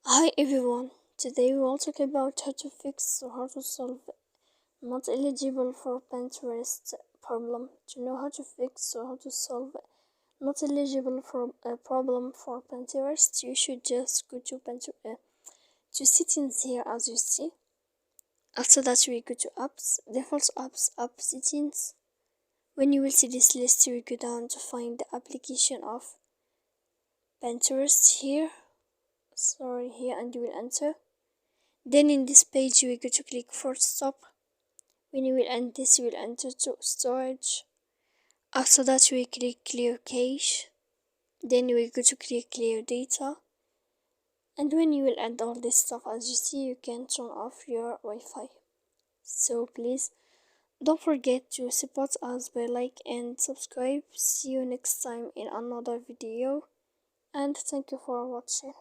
Hi everyone, today we will talk about how to fix or how to solve not eligible for Pinterest problem. To know how to fix or how to solve not eligible for a problem for Pinterest, you should just go to Pinterest to settings here as you see. After that we go to apps, default apps, app settings. When you will see this list, you will go down to find the application of Pinterest here. Here, and you will enter. Then in this page you will go to click for stop. When you will end this, you will enter to storage. After that you will click clear cache. Then you will go to click clear data. And when you will end all this stuff, as you see, you can turn off your Wi-Fi. So please don't forget to support us by like and subscribe. See you next time in another video, and thank you for watching.